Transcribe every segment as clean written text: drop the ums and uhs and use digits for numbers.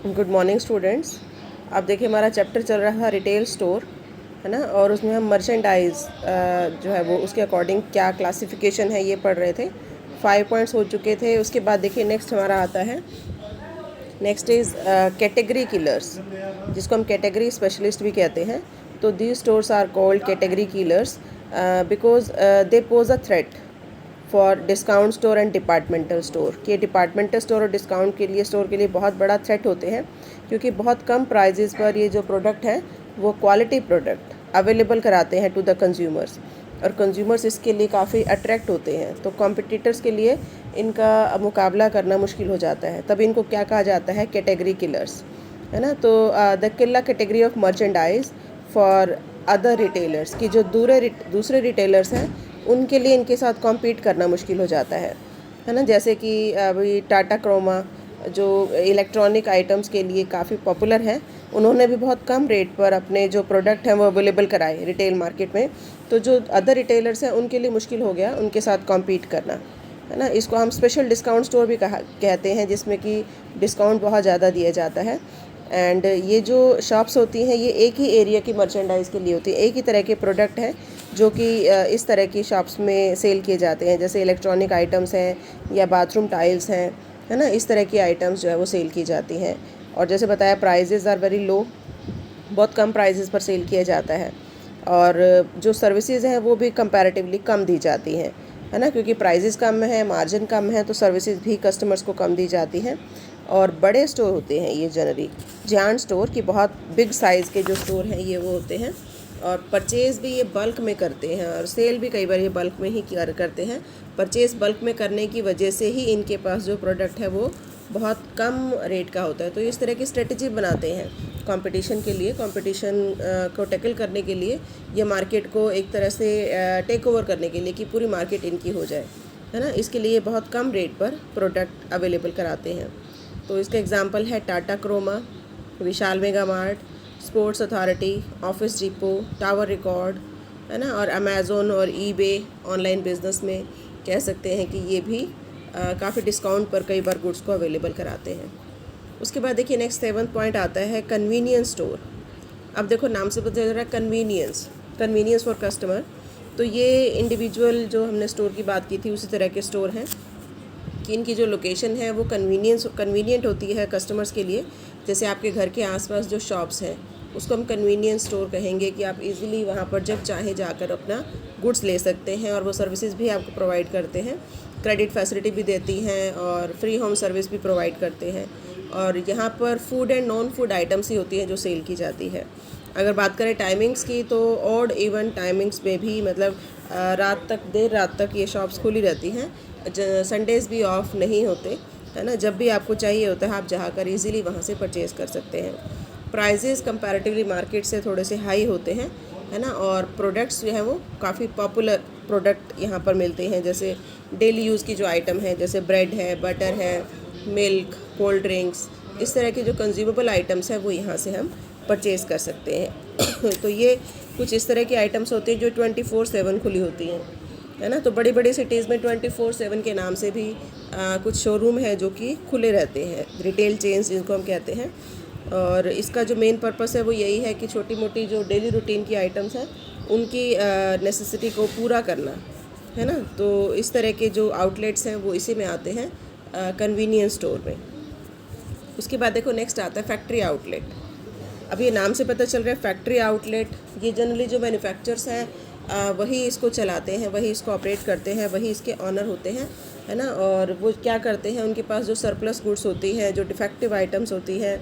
Good morning students. आप देखिए हमारा चैप्टर चल रहा था रिटेल स्टोर, है ना, और उसमें हम मर्चेंडाइज जो है वो उसके अकॉर्डिंग क्या क्लासिफिकेशन है ये पढ़ रहे थे। 5 पॉइंट्स हो चुके थे। उसके बाद देखिए नेक्स्ट हमारा आता है, नेक्स्ट इज़ कैटेगरी किलर्स, जिसको हम कैटेगरी स्पेशलिस्ट भी कहते हैं। तो these stores are called category killers because they pose a threat for discount store and departmental store. कि डिपार्टमेंटल स्टोर और डिस्काउंट के लिए स्टोर के लिए बहुत बड़ा थ्रेट होते हैं, क्योंकि बहुत कम प्राइजेज़ पर ये जो प्रोडक्ट है वो क्वालिटी प्रोडक्ट अवेलेबल कराते हैं टू द कंज्यूमर्स, और कंज्यूमर्स इसके लिए काफ़ी अट्रैक्ट होते हैं। तो कॉम्पिटिटर्स के लिए इनका मुकाबला करना मुश्किल हो जाता है, तब इनको क्या कहा जाता है, कैटेगरी किलर्स, है ना। तो द किल्ला category of merchandise for other retailers, की जो दूसरे रिटेलर्स हैं उनके लिए इनके साथ कॉम्पीट करना मुश्किल हो जाता है ना। जैसे कि अभी टाटा क्रोमा जो इलेक्ट्रॉनिक आइटम्स के लिए काफ़ी पॉपुलर है, उन्होंने भी बहुत कम रेट पर अपने जो प्रोडक्ट हैं वो अवेलेबल कराए रिटेल मार्केट में। तो जो अदर रिटेलर्स हैं उनके लिए मुश्किल हो गया उनके साथ कॉम्पीट करना, है ना। इसको हम स्पेशल डिस्काउंट स्टोर भी कहते हैं, जिसमें कि डिस्काउंट बहुत ज़्यादा दिया जाता है। एंड ये जो शॉप्स होती हैं ये एक ही एरिया की मर्चेंडाइज़ के लिए होती है, एक ही तरह के प्रोडक्ट हैं जो कि इस तरह की शॉप्स में सेल किए जाते हैं। जैसे इलेक्ट्रॉनिक आइटम्स हैं या बाथरूम टाइल्स हैं, है ना, इस तरह की आइटम्स जो है वो सेल की जाती हैं। और जैसे बताया प्राइजेज़ आर वेरी लो, बहुत कम प्राइजेज़ पर सेल किया जाता है। और जो सर्विसेज हैं वो भी कंपैरेटिवली कम दी जाती हैं, है ना, क्योंकि प्राइजेज़ कम है, मार्जिन कम है, तो सर्विसेज भी कस्टमर्स को कम दी जाती हैं। और बड़े स्टोर होते हैं ये जनरली, जायंट स्टोर की बहुत बिग साइज़ के जो स्टोर हैं ये वो होते हैं। और परचेज़ भी ये बल्क में करते हैं, और सेल भी कई बार ये बल्क में ही करते हैं। परचेज़ बल्क में करने की वजह से ही इनके पास जो प्रोडक्ट है वो बहुत कम रेट का होता है। तो इस तरह की स्ट्रेटजी बनाते हैं कंपटीशन के लिए, कंपटीशन को टैकल करने के लिए, या मार्केट को एक तरह से टेक ओवर करने के लिए कि पूरी मार्केट इनकी हो जाए, है ना। इसके लिए बहुत कम रेट पर प्रोडक्ट अवेलेबल कराते हैं। तो इसका एग्जांपल है Tata Croma, Vishal mega mart, sports authority, office depot, tower record, है ना। और अमेज़ोन और ईबे ऑनलाइन बिजनेस में कह सकते हैं कि ये भी काफ़ी डिस्काउंट पर कई बार गुड्स को अवेलेबल कराते हैं। उसके बाद देखिए नेक्स्ट 7th पॉइंट आता है कन्वीनियंस स्टोर। अब देखो नाम से पता चल रहा है कन्वीनियंस, कन्वीनियंस फॉर कस्टमर। तो ये इंडिविजुअल जो हमने स्टोर की बात की थी उसी तरह के स्टोर हैं कि इनकी जो लोकेशन है वो कन्वीनियंट होती है कस्टमर्स के लिए। जैसे आपके घर के आसपास जो शॉप्स हैं उसको हम कन्वीनियंस स्टोर कहेंगे, कि आप इजीली वहाँ पर जब चाहे जाकर अपना गुड्स ले सकते हैं, और वो सर्विसेज भी आपको प्रोवाइड करते हैं, क्रेडिट फैसिलिटी भी देती हैं और फ्री होम सर्विस भी प्रोवाइड करते हैं। और यहाँ पर food and non food items ही होती हैं जो सेल की जाती है। अगर बात करें टाइमिंग्स की, तो ऑड इवन टाइमिंग्स में भी, मतलब रात तक, देर रात तक ये शॉप्स खुली रहती हैं। संडेज़ भी ऑफ नहीं होते, है ना। जब भी आपको चाहिए होता है आप जाकर इजीली वहाँ से परचेज़ कर सकते हैं। प्राइजेज़ कंपैरेटिवली मार्केट से थोड़े से हाई होते हैं, है ना। और प्रोडक्ट्स जो हैं वो काफ़ी पॉपुलर प्रोडक्ट यहाँ पर मिलते हैं, जैसे डेली यूज़ की जो आइटम है, जैसे ब्रेड है, बटर है, मिल्क, कोल्ड ड्रिंक्स, इस तरह के जो कंज्यूमेबल आइटम्स हैं वो यहाँ से हम परचेज़ कर सकते हैं। तो ये कुछ इस तरह की आइटम्स होती हैं जो 24/7 खुली होती हैं, है ना। तो बड़ी बड़ी सिटीज़ में 24/7 के नाम से भी कुछ शोरूम है जो कि खुले रहते हैं, रिटेल चेन्स जिनको हम कहते हैं। और इसका जो मेन पर्पस है वो यही है कि छोटी मोटी जो डेली रूटीन की आइटम्स हैं उनकी नेसेसिटी को पूरा करना, है ना। तो इस तरह के जो आउटलेट्स हैं वो इसी में आते हैं, कन्वीनियंस स्टोर में। उसके बाद देखो नेक्स्ट आता है फैक्ट्री आउटलेट। अब ये नाम से पता चल रहा है फैक्ट्री आउटलेट, ये जनरली जो मैन्युफैक्चरर्स हैं वही इसको चलाते हैं, वही इसको ऑपरेट करते हैं, वही इसके ऑनर होते हैं, है ना। और वो क्या करते हैं, उनके पास जो सरप्लस गुड्स होती हैं, जो डिफेक्टिव आइटम्स होती हैं,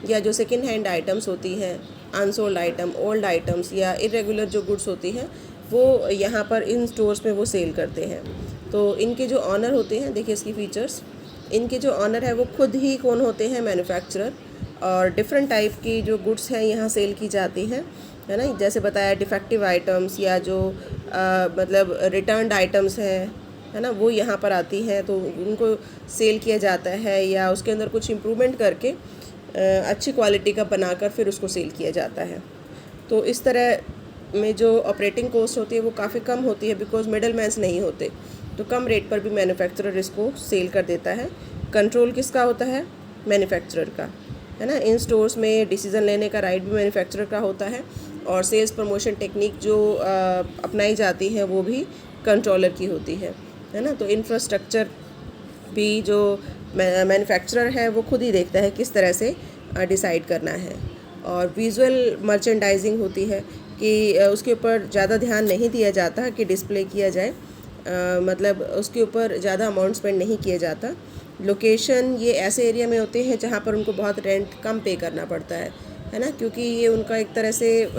या जो सेकेंड हैंड आइटम्स होती हैं, अनसोल्ड आइटम, ओल्ड आइटम्स या इरेगुलर जो गुड्स होती हैं, वो यहाँ पर इन स्टोर्स में वो सेल करते हैं। तो इनके जो ऑनर होते हैं, देखिए इसकी फ़ीचर्स, इनके जो ऑनर है वो खुद ही कौन होते हैं, मैन्युफैक्चरर। और डिफरेंट टाइप की जो गुड्स हैं यहाँ सेल की जाती हैं, है ना। जैसे बताया डिफेक्टिव आइटम्स या जो मतलब रिटर्न्ड आइटम्स हैं, है ना, वो यहाँ पर आती हैं, तो उनको सेल किया जाता है, या उसके अंदर कुछ इम्प्रूवमेंट करके अच्छी क्वालिटी का बनाकर फिर उसको सेल किया जाता है। तो इस तरह में जो ऑपरेटिंग कॉस्ट होती है वो काफ़ी कम होती है, बिकॉज मिडल मैन्स नहीं होते, तो कम रेट पर भी मैन्युफैक्चरर इसको सेल कर देता है। कंट्रोल किसका होता है, मैन्युफैक्चरर का। है ना। इन स्टोर्स में डिसीज़न लेने का राइट भी मैन्युफैक्चरर का होता है और सेल्स प्रमोशन टेक्निक जो अपनाई जाती है वो भी कंट्रोलर की होती है ना। तो इंफ्रास्ट्रक्चर भी जो मैन्युफैक्चरर है वो खुद ही देखता है किस तरह से डिसाइड करना है। और विजुअल मर्चेंडाइजिंग होती है कि उसके ऊपर ज़्यादा ध्यान नहीं दिया जाता कि डिस्प्ले किया जाए, मतलब उसके ऊपर ज़्यादा अमाउंट स्पेंड नहीं किया जाता। लोकेशन ये ऐसे एरिया में होते हैं जहाँ पर उनको बहुत रेंट कम पे करना पड़ता है ना, क्योंकि ये उनका एक तरह से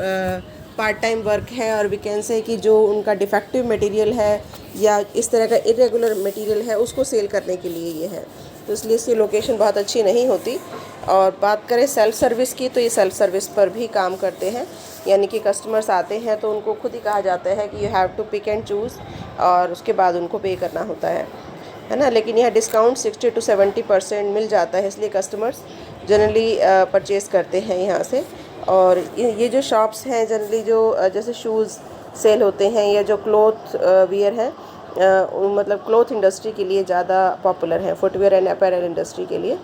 पार्ट टाइम वर्क है और वी कैन से कि जो उनका डिफेक्टिव मटेरियल है या इस तरह का इरेगुलर मटेरियल है उसको सेल करने के लिए ये है, तो इसलिए इसकी लोकेशन बहुत अच्छी नहीं होती। और बात करें सेल्फ सर्विस की, तो ये सेल्फ सर्विस पर भी काम करते हैं, यानी कि कस्टमर्स आते हैं तो उनको खुद ही कहा जाता है कि you have to pick and choose और उसके बाद उनको पे करना होता है ना। लेकिन यह डिस्काउंट 60 to 70% मिल जाता है, इसलिए कस्टमर्स जनरली परचेज़ करते हैं यहाँ से। और ये जो शॉप्स हैं जनरली जो जैसे शूज़ सेल होते हैं या जो क्लॉथ वियर हैं, मतलब क्लॉथ इंडस्ट्री के लिए ज़्यादा पॉपुलर है, फुटवेयर एंड अपैरल इंडस्ट्री के लिए।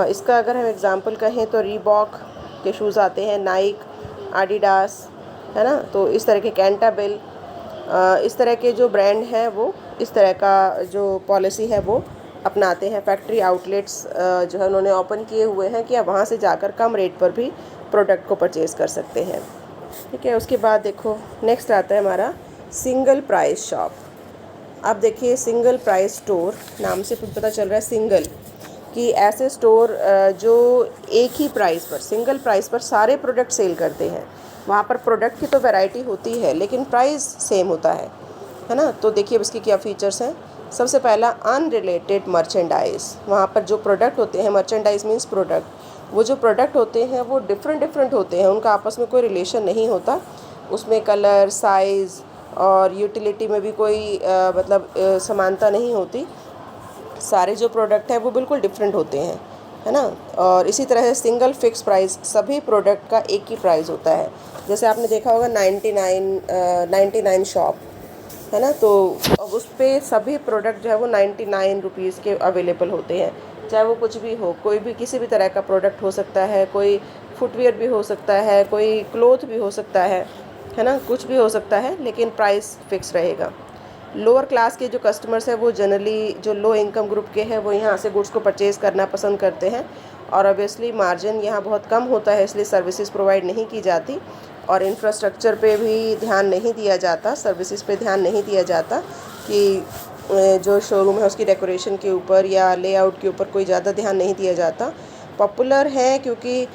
इसका अगर हम एग्जांपल कहें तो रीबॉक के शूज़ आते हैं, नाइक, आडिडास, है ना। तो इस तरह के कैंटाबिल, इस तरह के जो ब्रांड हैं वो इस तरह का जो पॉलिसी है वो अपनाते हैं। फैक्ट्री आउटलेट्स जो है उन्होंने ओपन किए हुए हैं कि आप वहाँ से जाकर कम रेट पर भी प्रोडक्ट को परचेज़ कर सकते हैं, ठीक है। उसके बाद देखो नेक्स्ट आता है हमारा सिंगल प्राइस शॉप। अब देखिए सिंगल प्राइस स्टोर, नाम से पता चल रहा है सिंगल, कि ऐसे स्टोर जो एक ही प्राइस पर, सिंगल प्राइस पर सारे प्रोडक्ट सेल करते हैं। वहाँ पर प्रोडक्ट की तो वैरायटी होती है लेकिन प्राइस सेम होता है ना। तो देखिए अब इसके क्या फीचर्स हैं। सबसे पहला अनरिलेटेड मर्चेंडाइज, वहाँ पर जो प्रोडक्ट होते हैं, मर्चेंडाइज मीन्स प्रोडक्ट, वो जो प्रोडक्ट होते हैं वो डिफरेंट होते हैं, उनका आपस में कोई रिलेशन नहीं होता। उसमें कलर, साइज़ और यूटिलिटी में भी कोई समानता नहीं होती। सारे जो प्रोडक्ट हैं वो बिल्कुल डिफरेंट होते हैं, है ना। और इसी तरह से सिंगल फिक्स प्राइस, सभी प्रोडक्ट का एक ही प्राइस होता है। जैसे आपने देखा होगा 99 शॉप, है ना। तो अब उस पर सभी प्रोडक्ट जो है वो 99 रुपीज़ के अवेलेबल होते हैं, चाहे वो कुछ भी हो, कोई भी किसी भी तरह का प्रोडक्ट हो सकता है, कोई फुटवेयर भी हो सकता है, कोई क्लॉथ भी हो सकता है ना, कुछ भी हो सकता है, लेकिन प्राइस फिक्स रहेगा। लोअर क्लास के जो कस्टमर्स हैं वो जनरली जो लो इनकम ग्रुप के हैं वो यहाँ से गुड्स को परचेज़ करना पसंद करते हैं और ऑब्वियसली मार्जिन यहाँ बहुत कम होता है, इसलिए सर्विसेज प्रोवाइड नहीं की जाती और इंफ्रास्ट्रक्चर पे भी ध्यान नहीं दिया जाता, सर्विसेज पे ध्यान नहीं दिया जाता कि जो शोरूम है उसकी डेकोरेशन के ऊपर या लेआउट के ऊपर कोई ज़्यादा ध्यान नहीं दिया जाता। पॉपुलर है क्योंकि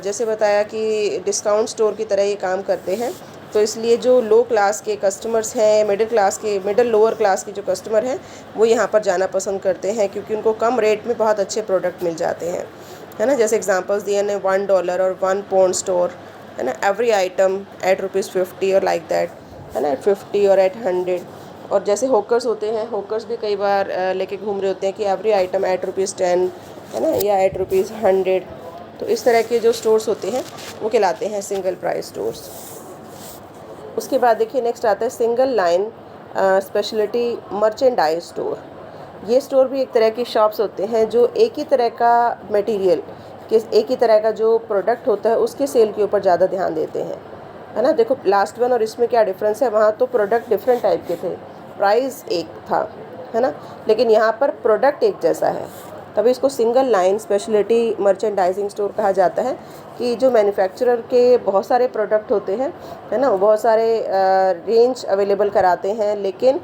जैसे बताया कि डिस्काउंट स्टोर की तरह ये काम करते हैं, तो इसलिए जो लो क्लास के कस्टमर्स हैं, मिडिल लोअर क्लास के जो कस्टमर हैं वो यहाँ पर जाना पसंद करते हैं क्योंकि उनको कम रेट में बहुत अच्छे प्रोडक्ट मिल जाते हैं, है ना। जैसे एग्जांपल्स दिए हैं $1 और £1 स्टोर, है ना, एवरी आइटम एट ₹50 और लाइक दैट, है ना, 50 और एट 100। और जैसे होकर्स होते हैं, होकर्स भी कई बार लेके घूम रहे होते हैं कि एवरी आइटम एट ₹10, है ना, या एट ₹100। तो इस तरह के जो स्टोर्स होते हैं वो कहलाते हैं सिंगल प्राइस स्टोर्स। उसके बाद देखिए नेक्स्ट आता है single line speciality merchandise store. ये स्टोर भी एक तरह की शॉप्स होते हैं जो एक ही तरह का मटेरियल, एक ही तरह का जो प्रोडक्ट होता है उसके सेल के ऊपर ज़्यादा ध्यान देते हैं, है ना। देखो लास्ट वन और इसमें क्या डिफरेंस है, वहाँ तो प्रोडक्ट डिफरेंट टाइप के थे, प्राइस एक था, है ना, लेकिन यहाँ पर प्रोडक्ट एक जैसा है, तभी इसको single line speciality merchandising store कहा जाता है कि जो मैन्युफैक्चरर के बहुत सारे प्रोडक्ट होते हैं, है ना, बहुत सारे रेंज अवेलेबल कराते हैं, लेकिन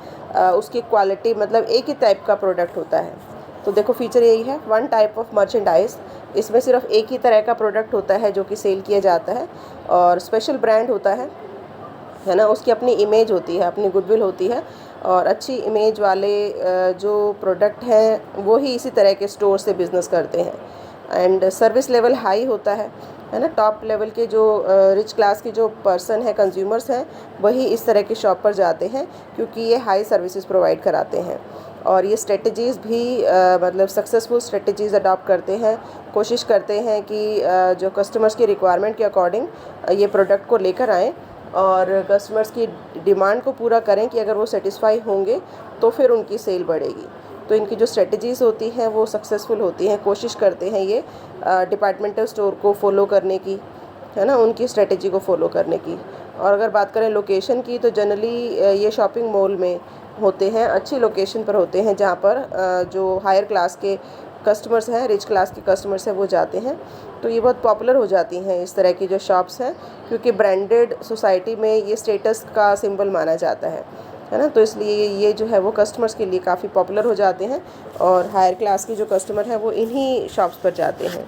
उसकी क्वालिटी मतलब एक ही टाइप का प्रोडक्ट होता है। तो देखो फीचर यही है, वन टाइप ऑफ मर्चेंडाइज, इसमें सिर्फ एक ही तरह का प्रोडक्ट होता है जो कि सेल किया जाता है और स्पेशल ब्रांड होता है ना, उसकी अपनी इमेज होती है, अपनी गुडविल होती है और अच्छी इमेज वाले जो प्रोडक्ट हैं वो ही इसी तरह के स्टोर से बिज़नेस करते हैं। एंड सर्विस लेवल हाई होता है ना, टॉप लेवल के जो रिच क्लास के जो पर्सन है, कंज्यूमर्स हैं, वही इस तरह के शॉप पर जाते हैं क्योंकि ये हाई सर्विसेज प्रोवाइड कराते हैं। और ये स्ट्रेटजीज़ भी मतलब सक्सेसफुल स्ट्रेटजीज़ अडॉप्ट करते हैं, कोशिश करते हैं कि जो कस्टमर्स की रिक्वायरमेंट के अकॉर्डिंग ये प्रोडक्ट को लेकर आएँ और कस्टमर्स की डिमांड को पूरा करें कि अगर वो सेटिस्फाई होंगे तो फिर उनकी सेल बढ़ेगी। तो इनकी जो स्ट्रेटजीज़ होती हैं वो सक्सेसफुल होती हैं, कोशिश करते हैं ये डिपार्टमेंटल स्टोर को फॉलो करने की, है ना, उनकी स्ट्रेटजी को फॉलो करने की। और अगर बात करें लोकेशन की, तो जनरली ये शॉपिंग मॉल में होते हैं, अच्छी लोकेशन पर होते हैं, जहाँ पर जो हायर क्लास के कस्टमर्स हैं, रिच क्लास के कस्टमर्स हैं, वो जाते हैं। तो ये बहुत पॉपुलर हो जाती हैं इस तरह की जो शॉप्स हैं, क्योंकि ब्रांडेड सोसाइटी में ये स्टेटस का सिंबल माना जाता है ना। तो इसलिए ये जो है वो कस्टमर्स के लिए काफ़ी पॉपुलर हो जाते हैं, और हायर क्लास के जो कस्टमर हैं वो इन्हीं शॉप्स पर जाते हैं।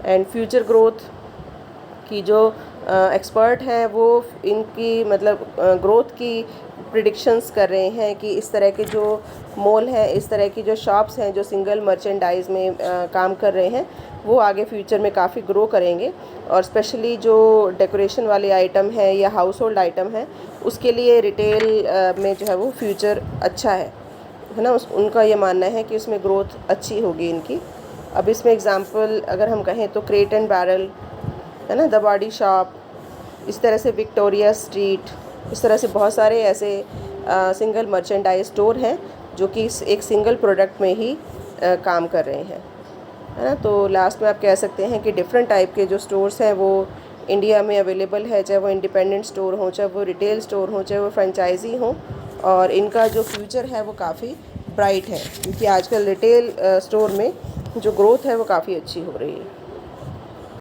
एंड फ्यूचर ग्रोथ की जो एक्सपर्ट हैं वो इनकी मतलब ग्रोथ की प्रिडिक्शंस कर रहे हैं कि इस तरह के जो मॉल हैं, इस तरह की जो शॉप्स हैं जो सिंगल मर्चेंडाइज में काम कर रहे हैं, वो आगे फ्यूचर में काफ़ी ग्रो करेंगे। और स्पेशली जो डेकोरेशन वाले आइटम हैं या हाउस होल्ड आइटम हैं, उसके लिए रिटेल में जो है वो फ्यूचर अच्छा है ना। उनका ये मानना है कि उसमें ग्रोथ अच्छी होगी इनकी। अब इसमें एग्ज़ाम्पल अगर हम कहें तो क्रेट एंड बैरल, है ना, द बॉडी शॉप, इस तरह से विक्टोरिया स्ट्रीट, इस तरह से बहुत सारे ऐसे सिंगल मर्चेंडाइज स्टोर हैं जो कि एक सिंगल प्रोडक्ट में ही काम कर रहे हैं, है ना। तो लास्ट में आप कह सकते हैं कि डिफरेंट टाइप के जो स्टोर्स हैं वो इंडिया में अवेलेबल है, चाहे वो इंडिपेंडेंट स्टोर हों, चाहे वो रिटेल स्टोर हों, चाहे वो फ्रेंचाइजी हों, और इनका जो फ्यूचर है वो काफ़ी ब्राइट है, क्योंकि आजकल रिटेल स्टोर में जो ग्रोथ है वो काफ़ी अच्छी हो रही है।